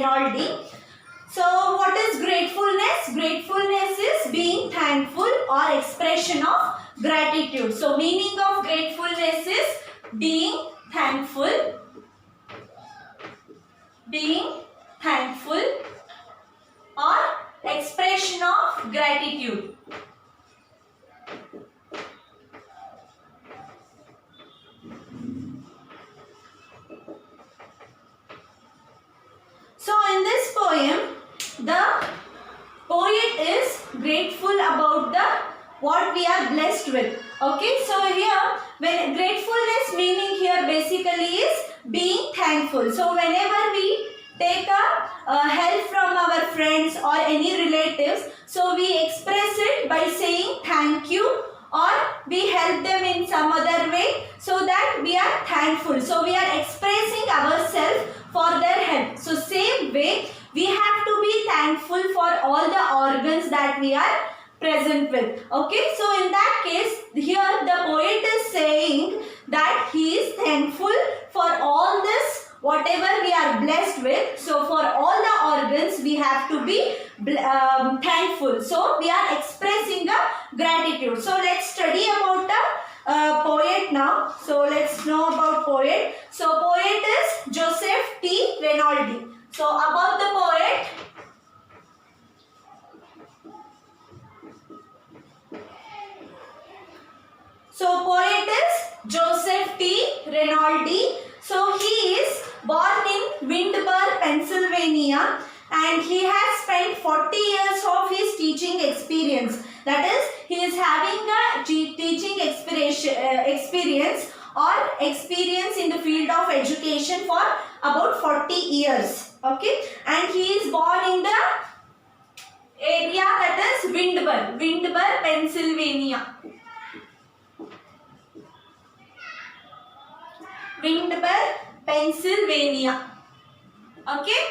Renaldi. So what is gratefulness? Gratefulness is being thankful or expression of gratitude. So meaning of gratefulness is being thankful, or expression of gratitude. So in this poem, the poet is grateful about what we are blessed with. Okay, so here when gratefulness meaning here basically is being thankful. So whenever we take a help from our friends or any relatives, so we express it by saying thank you, or we help them in some other way, so that we are thankful. So we are expressing ourselves for their help. So same way we have to be thankful for all the organs that we are present with. Okay, so in that case here the poet is saying that he is thankful for all this whatever we are blessed with. So for all the organs we have to be thankful. So we are expressing a gratitude. So let's study about the poet now. So let's know about poet. So poet is Joseph T Renaldi. So about the poet. So poet is Joseph T Renaldi. So he is born in Windber, Pennsylvania, and he has spent 40 years of his teaching experience. That is, he is having a teaching experience or experience in the field of education for about 40 years. Okay, and he is born in the area that is Windber, Pennsylvania. Windber, Pennsylvania. Okay.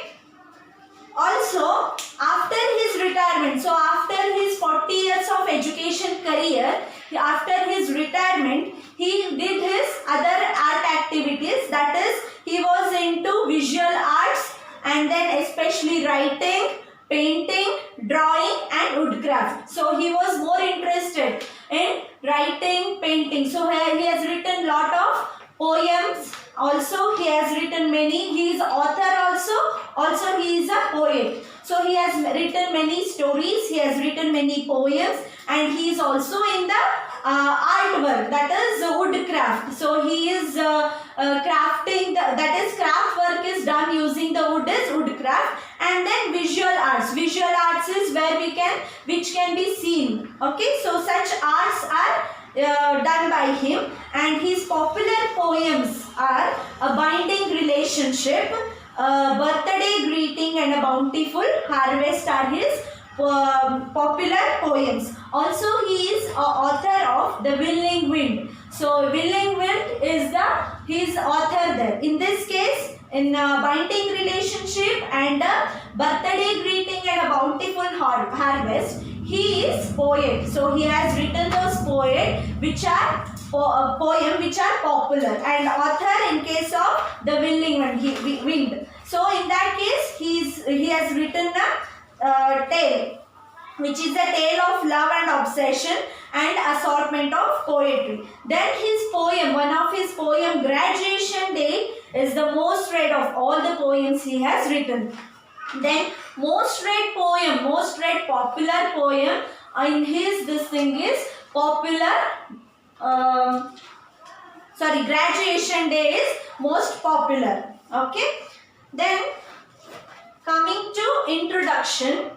Also, after his retirement, so after his 40 years of education career, after his retirement, he did his other art activities. That is, he was into visual arts, and then especially writing, painting, drawing and woodcraft. So he was more interested in writing, painting. So he has written lot of poems. Also he has written many. He is author also he is a poet. So he has written many stories, he has written many poems, and he is also in the artwork, that is woodcraft. So he is crafting, that is craft work is done using the wood is woodcraft. And then visual arts is where which can be seen. Okay, so such arts are done by him, and his popular poems are A Binding Relationship, Birthday Greeting and A Bountiful Harvest are his popular poems. Also he is author of The Willing Wind. So Willing Wind is he is author there. In this case, in Binding Relationship and Birthday Greeting and A Bountiful Harvest, he is poet. So he has written those poems which are popular, and author in case of The Willing Wind. So in that case he has written a tale, which is a tale of love and obsession and assortment of poetry. Then his poem, one of his poem, Graduation Day, is the most read of all the poems he has written. Then most read popular poem in his this thing is Graduation Day is most popular. Okay. Then coming to introduction.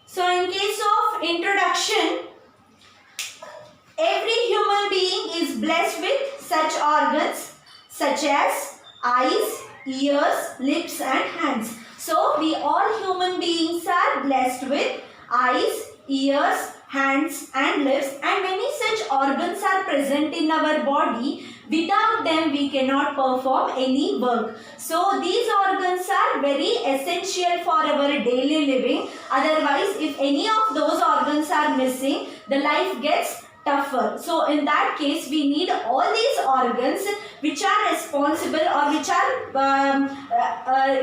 So in case of introduction, every human being is blessed with such organs such as eyes, ears, lips and hands. So we all human beings are blessed with eyes, ears, hands and lips, and many such organs are present in our body Without them, we cannot perform any work. So these organs are very essential for our daily living. Otherwise, if any of those organs are missing, the life gets tougher. So in that case, we need all these organs which are responsible or which are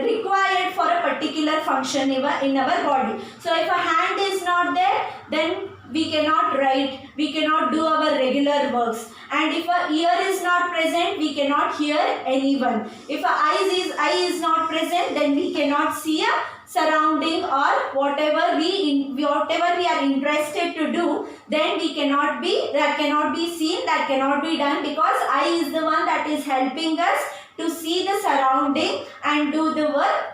required for a particular function in our body. So if a hand is not there, then we cannot write, we cannot do our regular works. And if a ear is not present, we cannot hear anyone. If a eye is not present, then we cannot see a surrounding or whatever we are interested to do, then we cannot be, that cannot be seen, that cannot be done, because eye is the one that is helping us to see the surrounding and do the work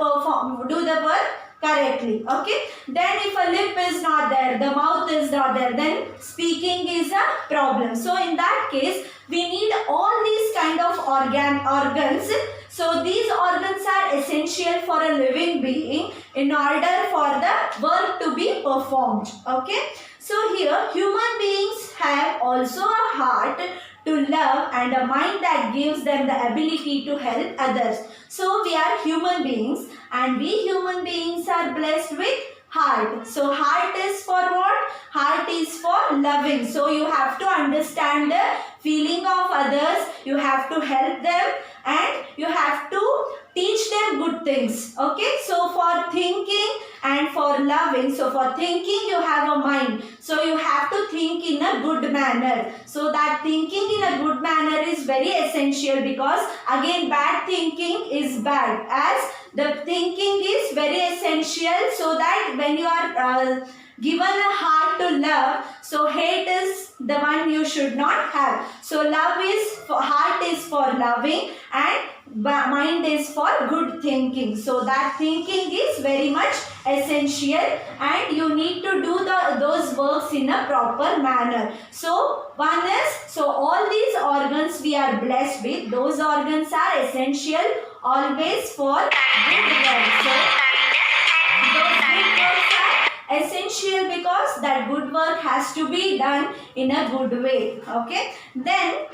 correctly. Okay, then if a lip is not there, the mouth is not there, then speaking is a problem. So in that case, we need all these kind of organs. So these organs are essential for a living being in order for the work to be performed. Okay, so here human beings have also a heart to love and a mind that gives them the ability to help others. So we are human beings, and we human beings are blessed with heart. So heart is for what? Heart is for loving. So you have to understand the feeling of others, you have to help them, and you have to teach them good things. Okay, so for thinking and for loving, so for thinking you have a mind, so you have to think in a good manner. So that thinking in a good manner is very essential, because again bad thinking is bad, as the thinking is very essential, so that when you are given a heart to love, so hate is the one you should not have. So heart is for loving and mind is for good thinking. So that thinking is very much essential, and you need to do those works in a proper manner. So one is, so all these organs we are blessed with, those organs are essential always for good work. So those good works are essential because that good work has to be done in a good way. Okay, then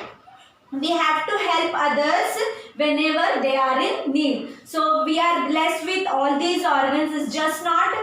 we have to help others whenever they are in need. So we are blessed with all these organs. It's just not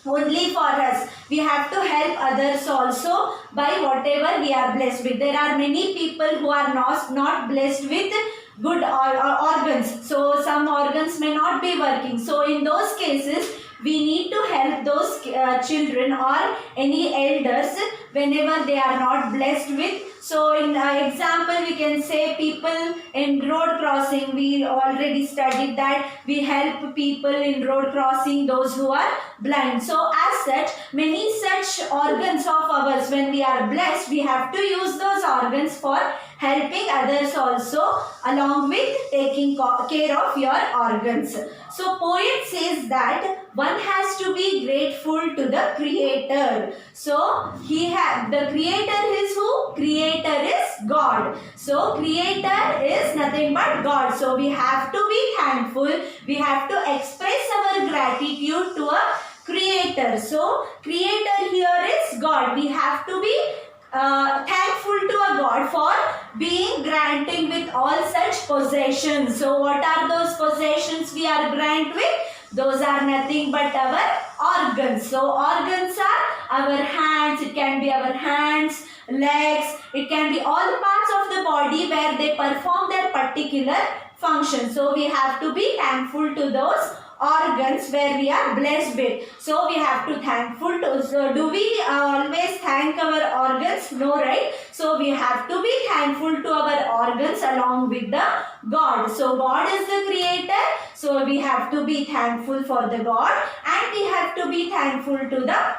only for us. We have to help others also by whatever we are blessed with. There are many people who are not blessed with good organs. So some organs may not be working. So in those cases, we need to help those children or any elders whenever they are not blessed with. So in example, we can say people in road crossing, we already studied that we help people in road crossing, those who are blind. So as such, many such organs of ours, when we are blessed, we have to use those organs for helping others also, along with taking care of your organs. So poet says that one has to be grateful to the Creator. So the Creator is who? Creator is God. So Creator is nothing but God. So we have to be thankful. We have to express our gratitude to a Creator. So Creator here is God. We have to be thankful to a God for being granting with all such possessions. So what are those possessions we are granted with? Those are nothing but our organs. So organs are our hands. It can be our hands, legs. It can be all the parts of the body where they perform their particular function. So we have to be thankful to those organs where we are blessed with. So we have to thankful to. So do we always thank our organs? No, right? So we have to be thankful to our organs along with the God. So God is the Creator. So we have to be thankful for the God, and we have to be thankful to the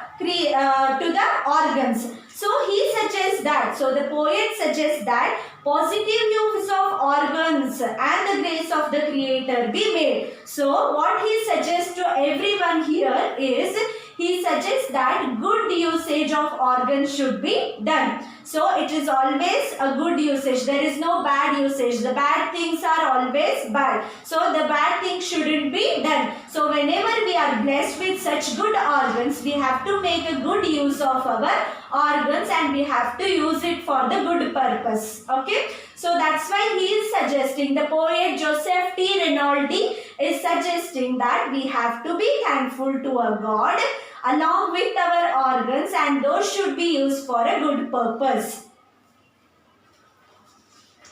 organs. So he suggests that. So the poet suggests that positive use of organs and the grace of the Creator be made. So what he suggests to everyone here is, he suggests that good usage of organs should be done. So it is always a good usage. There is no bad usage. The bad things are always bad. So the bad things shouldn't be done. So whenever we are blessed with such good organs, we have to make a good use of our organs and we have to use it for the good purpose. Okay. So that's why he is suggesting, the poet Joseph T Renaldi is suggesting that we have to be thankful to a God along with our organs, and those should be used for a good purpose.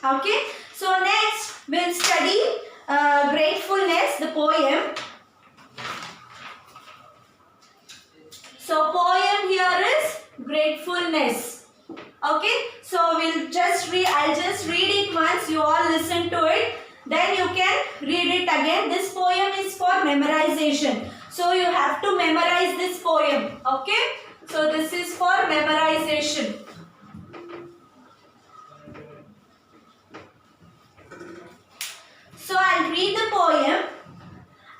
Okay. So next we'll study Gratefulness, the poem. So poem here is Gratefulness. Okay. So I'll just read it once. You all listen to it. Then you can read it again. This poem is for memorization. So you have to memorize this poem. Okay. So this is for memorization. So I'll read the poem.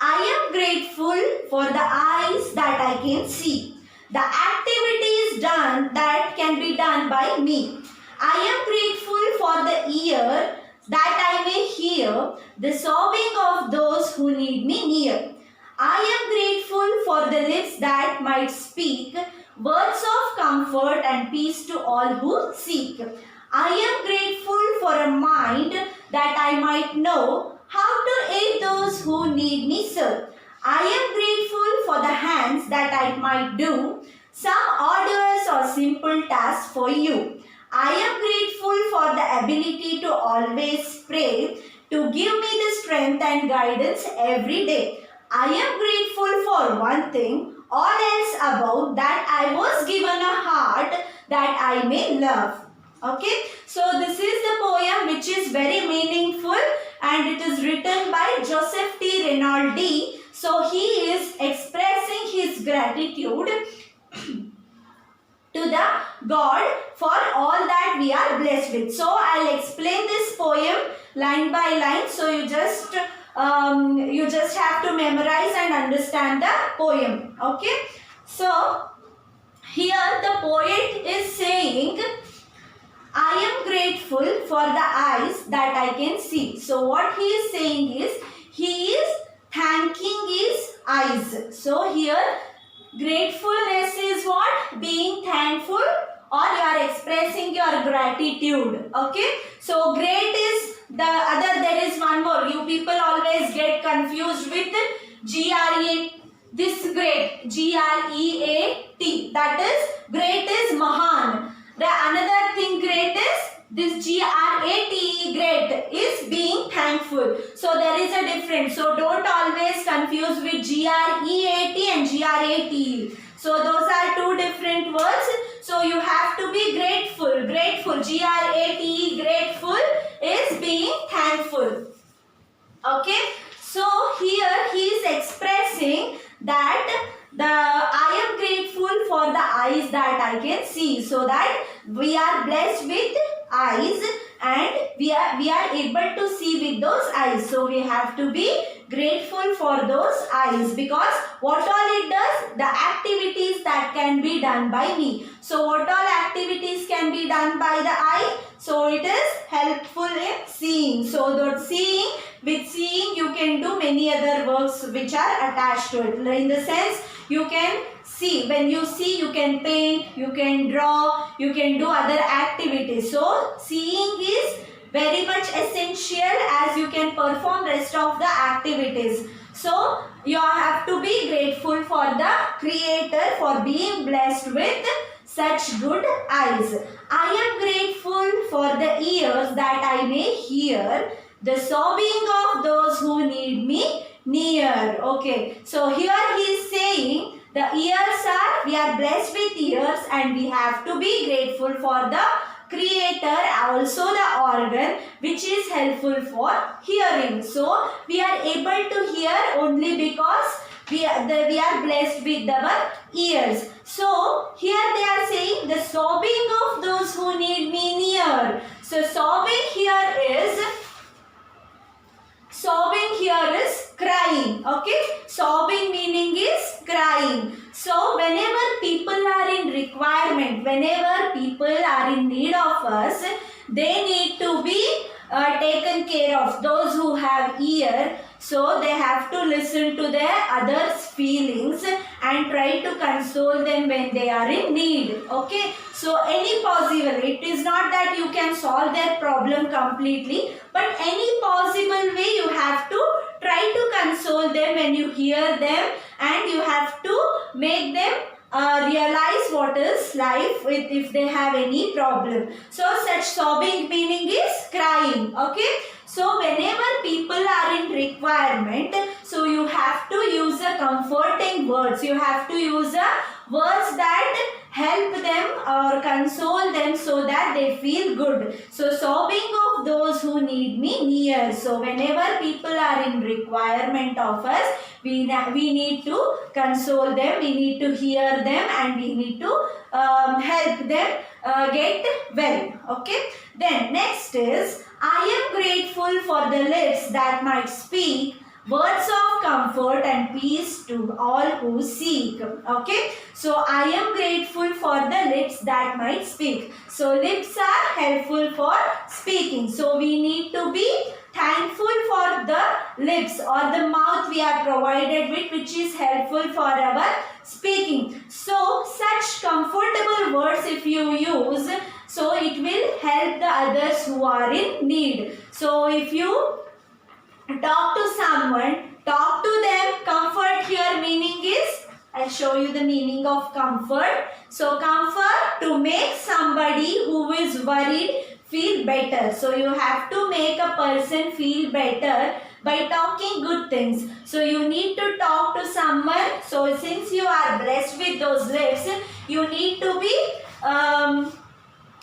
I am grateful for the eyes that I can see, the activities done that can be done by me. I am grateful for the ear that I may hear the sobbing of those who need me near. I am grateful for the lips that might speak words of comfort and peace to all who seek. I am grateful for a mind that I might know how to aid those who need me so. I am grateful for the hands that I might do some arduous or simple task for you. I am grateful for the ability to always pray, to give me the strength and guidance every day. I am grateful for one thing, all else about that I was given a heart that I may love. Okay, so this is the poem which is very meaningful and it is written by Joseph T Renaldi. So he is expressing his gratitude to the God for all that we are blessed with. So I'll explain this poem line by line. So you just have to memorize and understand the poem. Okay. So here the poet is saying, I am grateful for the eyes that I can see. So what he is saying is, he is thanking his eyes. So here gratefulness is what? Being thankful, or you are expressing your gratitude. Okay. So great is the other, there is one more. You people always get confused with G-R-E-A-T. This great, G-R-E-A-T. That is, great is Mahan. The another thing great is this G-R-A-T-E, great is being thankful. So there is a difference. So don't always confuse with G-R-E-A-T and G-R-A-T-E. So those are two different words. So you have to be grateful. Grateful, G-R-A-T-E, grateful is being thankful. Okay. So here he is expressing that I am grateful for the eyes that I can see. So that we are blessed with eyes and we are able to see with those eyes. So we have to be grateful for those eyes, because what all it does, the activities that can be done by me. So what all activities can be done by the eye? So it is helpful in seeing. So that with seeing you can do many other works which are attached to it. In the sense, you can see. When you see, you can paint, you can draw, you can do other activities. So seeing is very much essential as you can perform rest of the activities. So you have to be grateful for the Creator for being blessed with such good eyes. I am grateful for the ears that I may hear the sobbing of those who need me near. Okay. So here he is saying the ears are, we are blessed with ears and we have to be grateful for the Creator, also the organ which is helpful for hearing. So we are able to hear only because we are blessed with our ears. So here they are saying the sobbing of those who need me near. So sobbing here is crying. Okay, sobbing meaning is crying. So whenever people are in requirement, whenever people are in need of us, they need to be taken care of. Those who have ear, so they have to listen to their others' feelings and try to console them when they are in need. Okay, so any possible, it is not that you can solve their problem completely, but any possible way you have to try to console them when you hear them, and you have to make them realize what is life with if they have any problem. So such sobbing meaning is crying. Okay, so whenever people are in requirement, so you have to use a comforting words. You have to use a words that help them or console them so that they feel good. So sobbing of those who need me near. So whenever people are in requirement of us, we need to console them, we need to hear them, and we need to help them get well. Okay, then next is, I am grateful for the lips that might speak words of comfort and peace to all who seek. Okay, so I am grateful for the lips that might speak. So lips are helpful for speaking. So we need to be thankful for the lips or the mouth we are provided with, which is helpful for our speaking. So such comfortable words if you use, so it will help the others who are in need. So if you talk to someone, talk to them. Comfort here meaning is, I'll show you the meaning of comfort. So comfort, to make somebody who is worried feel better. So you have to make a person feel better by talking good things. So you need to talk to someone. So since you are blessed with those lips, you need to be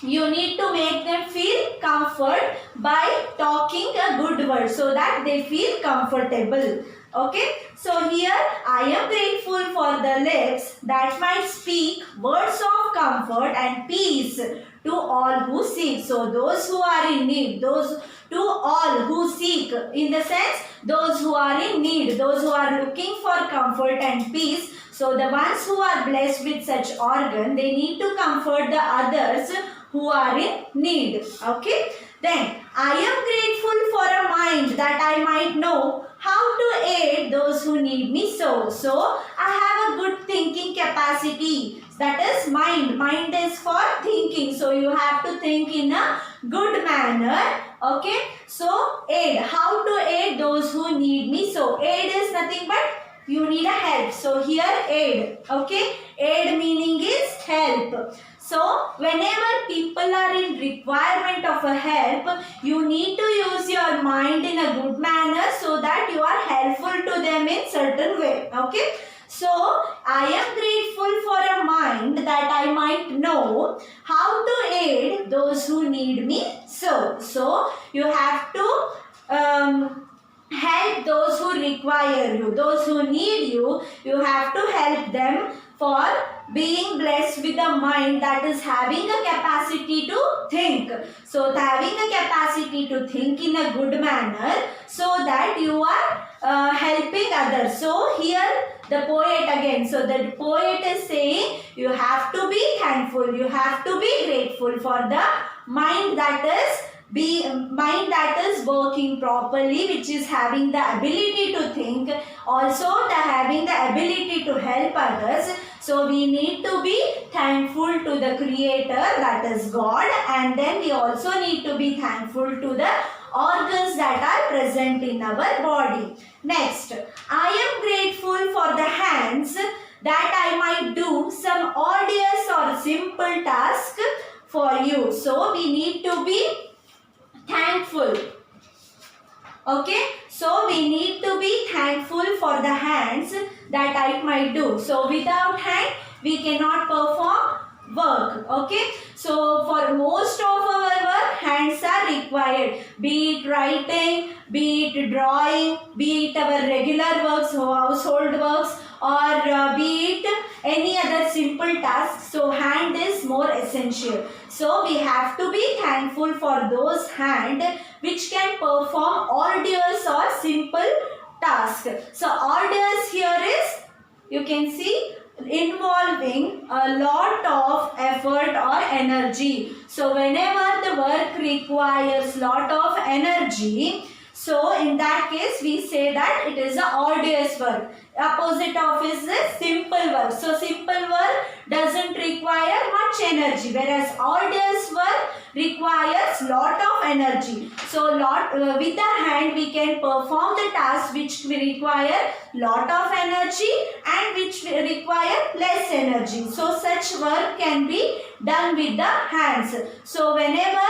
you need to make them feel comfort by talking a good word so that they feel comfortable. Okay, so here I am grateful for the lips that might speak words of comfort and peace to all who seek. So those who are in need, those to all who seek, in the sense those who are in need, those who are looking for comfort and peace. So the ones who are blessed with such organ, they need to comfort the others who are in need. Okay, then I am grateful for a mind that I might know how to aid those who need me so. So I have a good thinking capacity, that is mind. Mind is for thinking, so you have to think in a good manner. Okay, so aid, how to aid those who need me so. Aid is nothing but you need a help. So here aid. Okay, aid meaning is help. So whenever people are in requirement of a help, you need to use your mind in a good manner so that you are helpful to them in certain way. Okay, so I am grateful for a mind that I might know how to aid those who need me so you have to help those who require you, those who need you. You have to help them for being blessed with a mind that is having a capacity to think. So having a capacity to think in a good manner so that you are helping others. So here the poet again. So the poet is saying you have to be thankful, you have to be grateful for the mind that is working properly, which is having the ability to think, also having the ability to help others. So we need to be thankful to the Creator, that is God, and then we also need to be thankful to the organs that are present in our body. Next, I am grateful for the hands that I might do some arduous or simple task for you. So we need to be thankful. Okay, so we need to be thankful for the hands that I might do. So without hand we cannot perform work. Okay, so for most of our work hands are required, be it writing, be it drawing, be it our regular works, household works, or be it any other simple task. So hand is more essential. So we have to be thankful for those hands which can perform arduous or simple task. So arduous here is, you can see, involving a lot of effort or energy. So whenever the work requires lot of energy, so in that case we say that it is a arduous work. Opposite of is a simple work. So simple work doesn't require much energy, whereas arduous work requires lot of energy. So with the hand we can perform the task which will require lot of energy and which will require less energy. So such work can be done with the hands. So whenever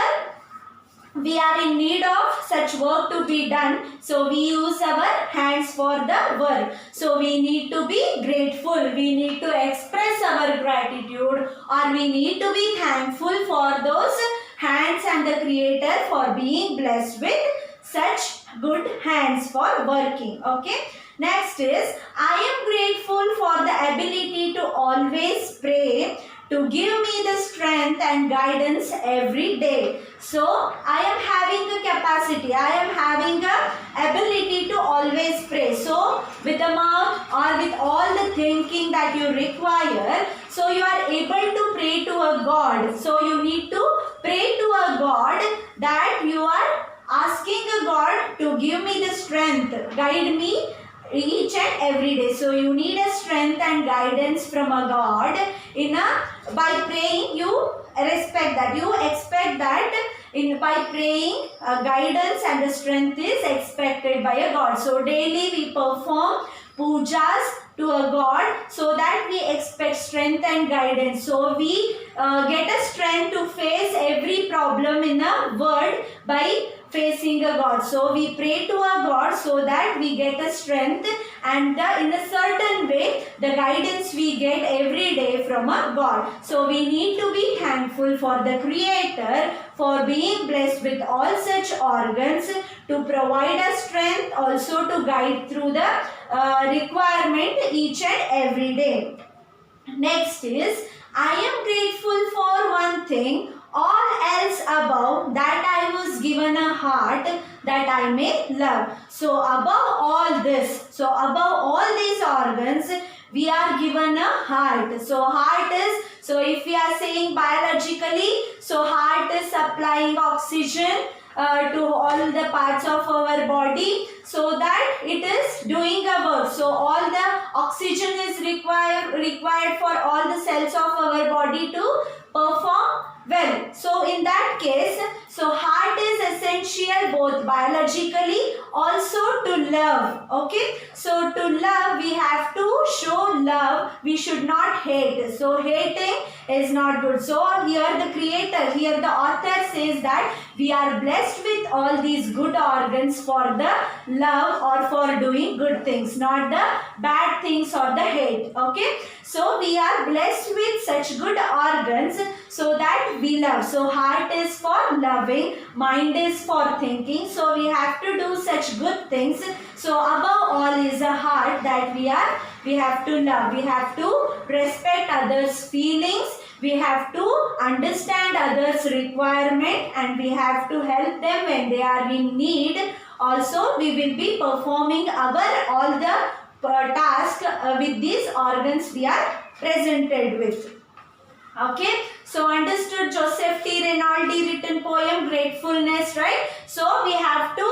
we are in need of such work to be done, so we use our hands for the work. So we need to be grateful, we need to express our gratitude, or we need to be thankful for those hands and the Creator for being blessed with such good hands for working. Okay. Next is, I am grateful for the ability to always pray to give me the strength and guidance every day. So I am having a capacity, I am having a ability to always pray. So with the mouth or with all the thinking that you require, so you are able to pray to a God. So you need to pray to a God that you are asking a God to give me the strength, guide me each and every day. So you need a strength and guidance from a God. By praying you respect that, you expect that by praying guidance and the strength is expected by a God. So daily we perform pujas to a God so that we expect strength and guidance. So we get a strength to face every problem in the world by facing a God. So we pray to a God so that we get a strength and in a certain way the guidance we get every day from a God. So we need to be thankful for the Creator for being blessed with all such organs to provide us strength, also to guide through the requirement each and every day. Next is, I am grateful for one thing, all else above, that I was given a heart that I may love. So above all this, so above all these organs, we are given a heart. So heart is, so if we are saying biologically, so heart is supplying oxygen to all the parts of our body so that it is doing a work. So all the oxygen is required for all the cells of our body to perform well. So in that case, so heart is essential both biologically also to love. Okay. So to love, we have to show love. We should not hate. So hating is not good. So here the Creator, here the author says that we are blessed with all these good organs for the love or for doing good things, not the bad things or the hate. Okay. So we are blessed with such good organs so that we love. So heart is for loving, mind is for thinking. So we have to do such good things. So above all is a heart that we have to love. We have to respect others' feelings. We have to understand others' requirement and we have to help them when they are in need. Also, we will be performing all the task with these organs we are presented with. Okay, so understood Joseph T Renaldi written poem Gratefulness, right? So we have to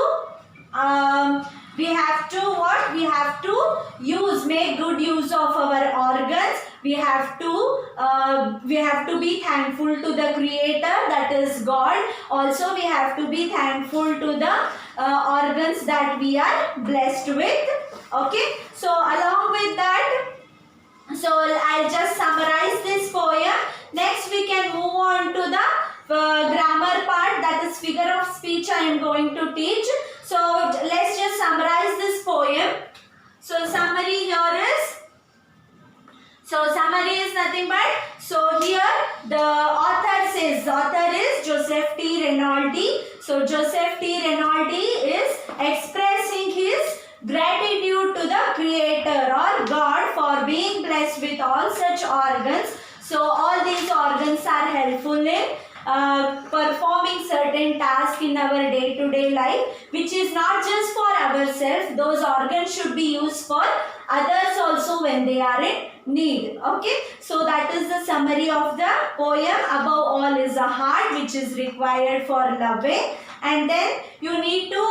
make good use of our organs. We have to be thankful to the Creator, that is God. Also we have to be thankful to the organs that we are blessed with. Okay, so along with that, so I'll just summarize this poem. Next we can move on to the grammar part, that is figure of speech I am going to teach. So let's just summarize this poem. So summary here is, summary is nothing but, so here the author says, the author is Joseph T Renaldi. So Joseph T Renaldi is expressing his gratitude to the Creator or God for being blessed with all such organs. So all these organs are helpful in performing certain tasks in our day-to-day life, which is not just for ourselves. Those organs should be used for others also when they are in need. Okay, so that is the summary of the poem. Above all is a heart which is required for loving, and then you need to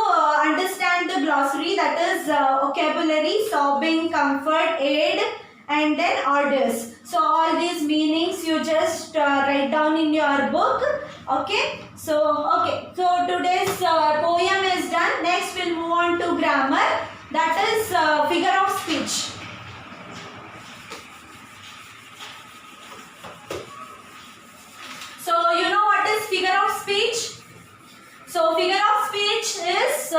understand the glossary, that is vocabulary, sobbing, comfort, aid, and then orders. So all these meanings you just write down in your book. Okay, so today's poem is done. Next we'll move on to grammar, that is figure of speech. So you know what is figure of speech? So figure of speech is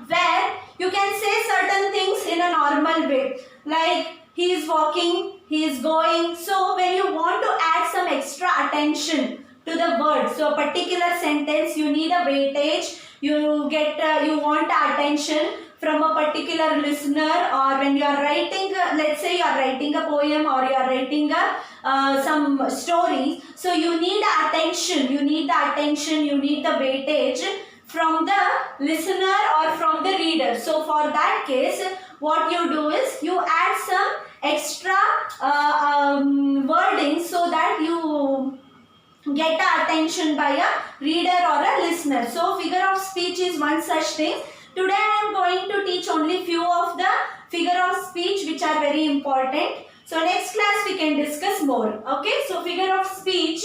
where you can say certain things in a normal way, like he is walking, he is going. So when you want to add some extra attention to the word, so a particular sentence, you need a weightage, you want the attention from a particular listener, or when you are writing, let's say you are writing a poem or you are writing some stories, so you need the attention, you need the weightage from the listener or from the reader. So for that case, what you do is you add some extra wording so that you get the attention by a reader or a listener. So figure of speech is one such thing. Today I am going to teach only few of the figure of speech which are very important. So next class we can discuss more. Okay, so figure of speech.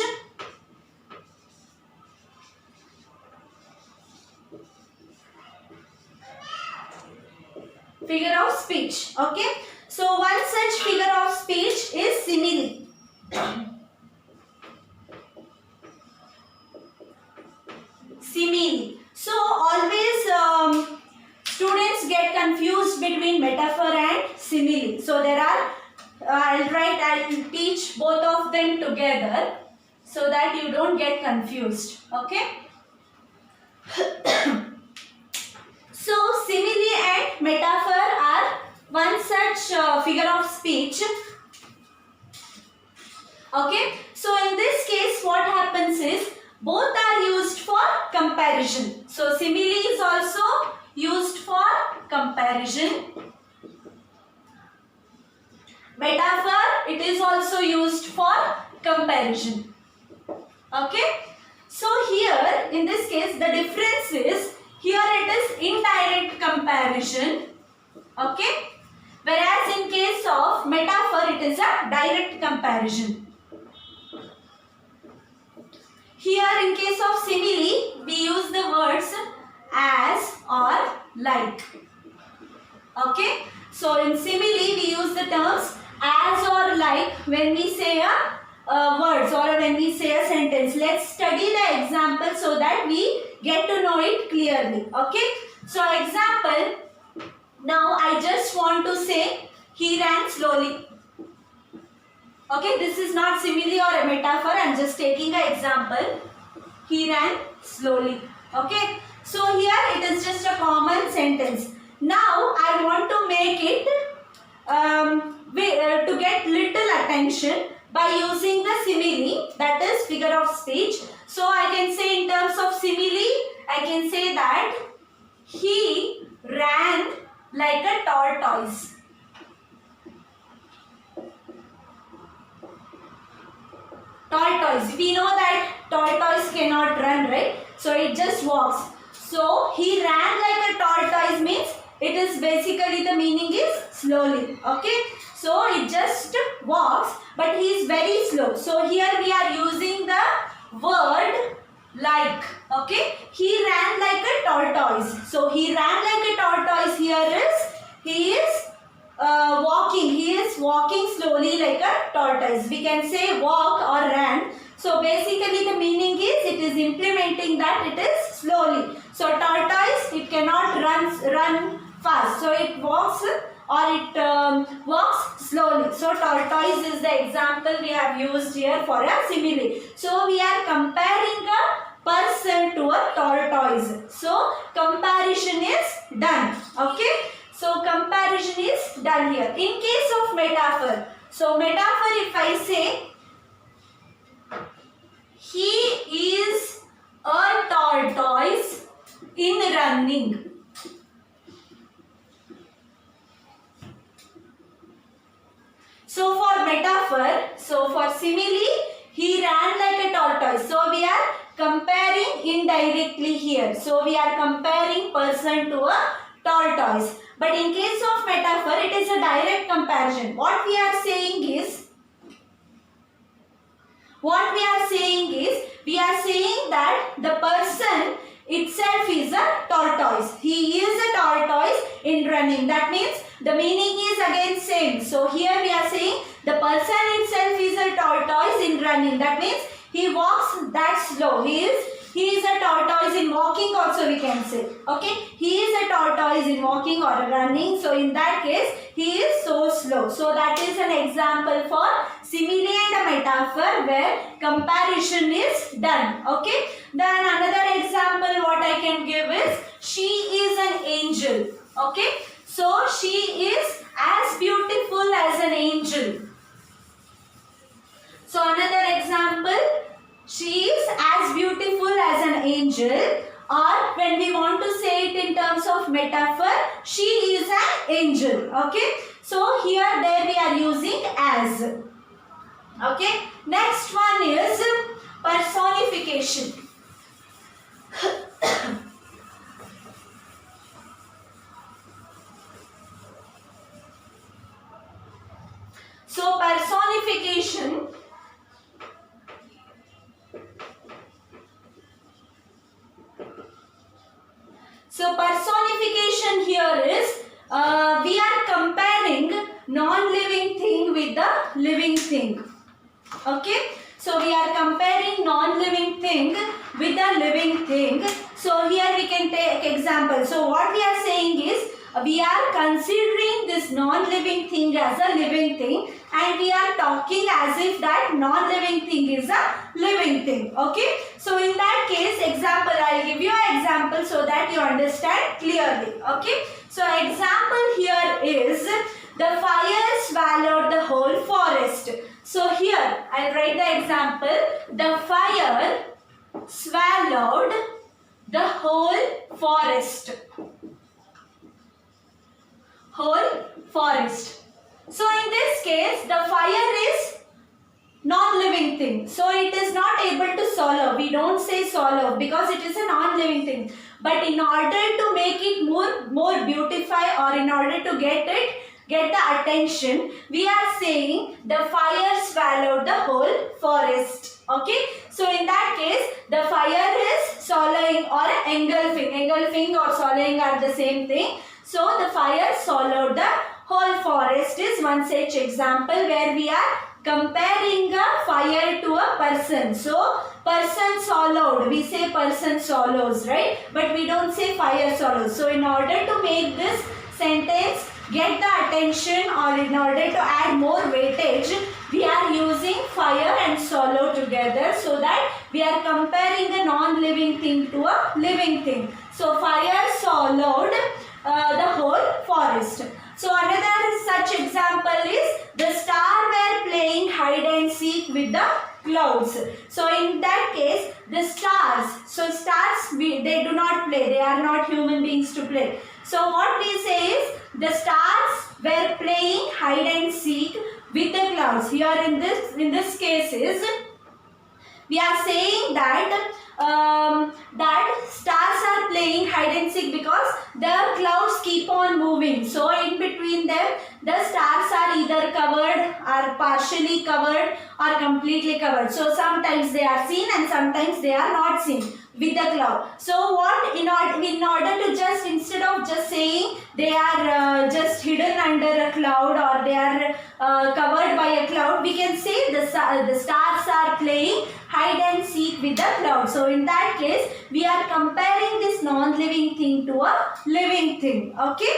Figure of speech. Okay, so one such figure of speech is simile. Simile. So always students get confused between metaphor and simile. So there are, I'll teach both of them together so that you don't get confused. Okay. So simile and metaphor are one such figure of speech. Okay. So in this case, what happens is both are used for comparison. So simile is also used for comparison. Metaphor, it is also used for comparison. Okay. So here in this case the difference is, here it is indirect comparison. Okay. Whereas in case of metaphor it is a direct comparison. Here in case of simile, we use the words as or like. Okay. So in simile, we use the terms as or like when we say a words or when we say a sentence. Let's study the example so that we get to know it clearly. Okay. So example, now I just want to say he ran slowly. Okay, this is not simile or a metaphor. I am just taking an example. He ran slowly. Okay, so here it is just a common sentence. Now I want to make it to get little attention by using the simile, that is figure of speech. So I can say in terms of simile, I can say that he ran like a tortoise. Tortoise. We know that tortoise cannot run, right? So it just walks. So he ran like a tortoise means it is basically, the meaning is slowly. Okay. So it just walks, but he is very slow. So here we are using the word like. Okay. He ran like a tortoise. So he ran like a tortoise here is, he is walking. He is walking slowly like a tortoise. We can say walk or ran. So basically the meaning is, it is implementing that it is slowly. So tortoise, it cannot run fast. So it walks or it walks slowly. So tortoise is the example we have used here for a simile. So we are comparing a person to a tortoise. So comparison is done. Okay. So comparison is done here. In case of metaphor, so metaphor, if I say he running. So for metaphor, so for simile, he ran like a tortoise. So we are comparing indirectly here. So we are comparing person to a tortoise. But in case of metaphor, it is a direct comparison. What we are saying is, we are saying that the person itself is a tortoise. He is a tortoise in running. That means the meaning is again same. So here we are saying the person itself is a tortoise in running. That means he walks that slow. He is a tortoise in walking also, we can say. Okay. He is a tortoise in walking or running. So in that case, he is so slow. So that is an example for simile and a metaphor where comparison is done. Okay. Then another example what I can give is, she is an angel. Okay. So she is as beautiful as an angel. So another example, she is as beautiful as an angel, or when we want to say it in terms of metaphor, she is an angel. Okay. So here there we are using as. Okay. Next one is personification. So personification, here is, we are comparing non-living thing with the living thing. Okay. So we are comparing non-living thing with the living thing. So here we can take example. So what we are saying is, we are considering this non-living thing as a living thing, and we are talking as if that non-living thing is a living thing. Okay. So in that case, example, I will give you an example so that you understand clearly. Okay. So example here is, the fire swallowed the whole forest. So here I will write the example. The fire swallowed the whole forest. So in this case, the fire is non-living thing. So it is not able to swallow. We don't say swallow because it is a non-living thing. But in order to make it more beautify, or in order to get the attention, we are saying the fire swallowed the whole forest. Okay. So in that case, the fire is swallowing or engulfing. Engulfing or swallowing are the same thing. So the fire swallowed the whole forest is one such example where we are comparing a fire to a person. So person swallowed, we say person swallows, right? But we don't say fire swallows. So in order to make this sentence get the attention, or in order to add more weightage, we are using fire and swallow together, so that we are comparing a non-living thing to a living thing. So fire swallowed the whole forest. So another such example is, the stars were playing hide and seek with the clouds. So in that case, the stars, so stars they do not play, they are not human beings to play. So what we say is, the stars were playing hide and seek with the clouds. Here in this case is, we are saying that that stars are playing hide and seek because the clouds keep on moving. So in between them, the stars are either covered or partially covered or completely covered. So sometimes they are seen and sometimes they are not seen with the cloud. So what, in order to just, instead of just saying they are just hidden under a cloud or they are covered by a cloud, we can say the stars are playing hide and seek with the cloud. So in that case, we are comparing this non-living thing to a living thing. Okay,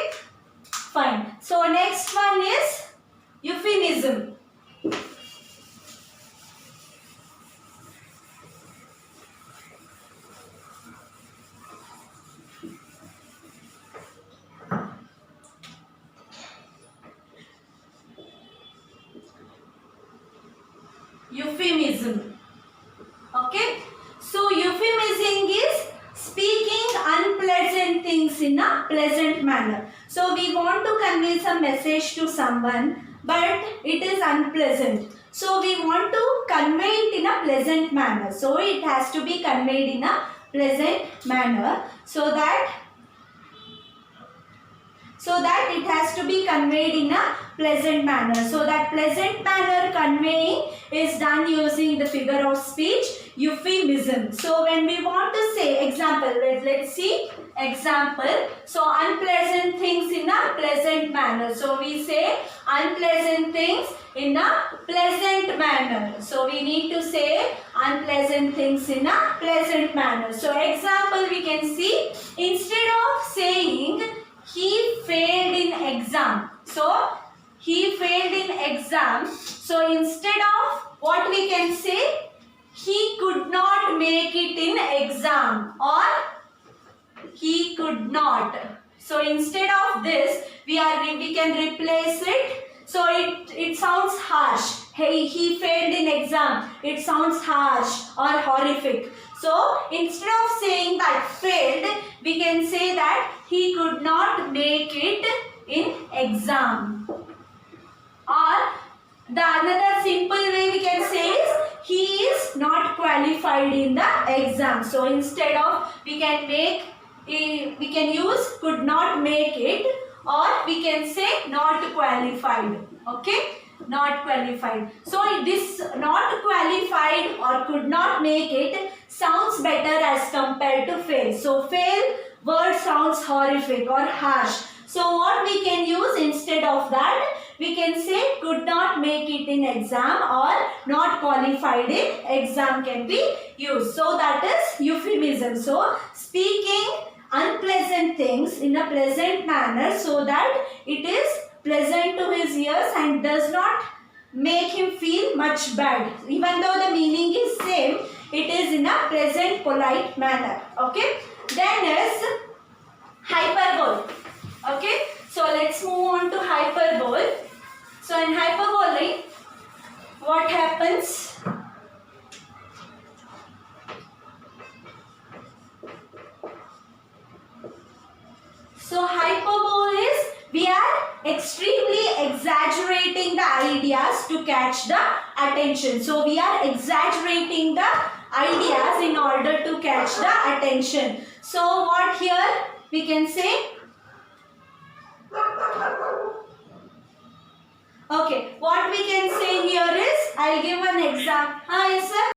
fine. So next one is euphemism. Euphemism. Okay. So euphemism is speaking unpleasant things in a pleasant manner. So we want to convey some message to someone, but it is unpleasant. So we want to convey it in a pleasant manner. So it has to be conveyed in a pleasant manner, so that it has to be conveyed in a pleasant manner. So that pleasant manner conveying is done using the figure of speech, euphemism. So when we want to say, example, let's see example. So unpleasant things in a pleasant manner. So we say unpleasant things in a pleasant manner. So we need to say unpleasant things in a pleasant manner. So example we can see, instead of saying he failed in exam. So he failed in exam. So instead of, what we can say, he could not make it in exam, or he could not. So instead of this, we can replace it. So it sounds harsh. Hey, he failed in exam. It sounds harsh or horrific. So instead of saying that failed, we can say that he could not make it in exam. Or the another simple way we can say is, he is not qualified in the exam. So instead of, we can use could not make it, or we can say not qualified. Okay, not qualified. So this not qualified or could not make it sounds better as compared to fail. So fail word sounds horrific or harsh. So what we can use instead of that, we can say could not make it in exam, or not qualified in exam can be used. So that is euphemism. So speaking unpleasant things in a pleasant manner, so that it is pleasant to his ears and does not make him feel much bad. Even though the meaning is same, it is in a pleasant, polite manner. Okay. Then is hyperbole. Okay. So let's move on to hyperbole. So in hyperbole, what happens? So hyperbole is, we are extremely exaggerating the ideas to catch the attention. So we are exaggerating the ideas in order to catch the attention. So what here we can say? Okay, what we can say here is, I'll give an example. Yes, sir.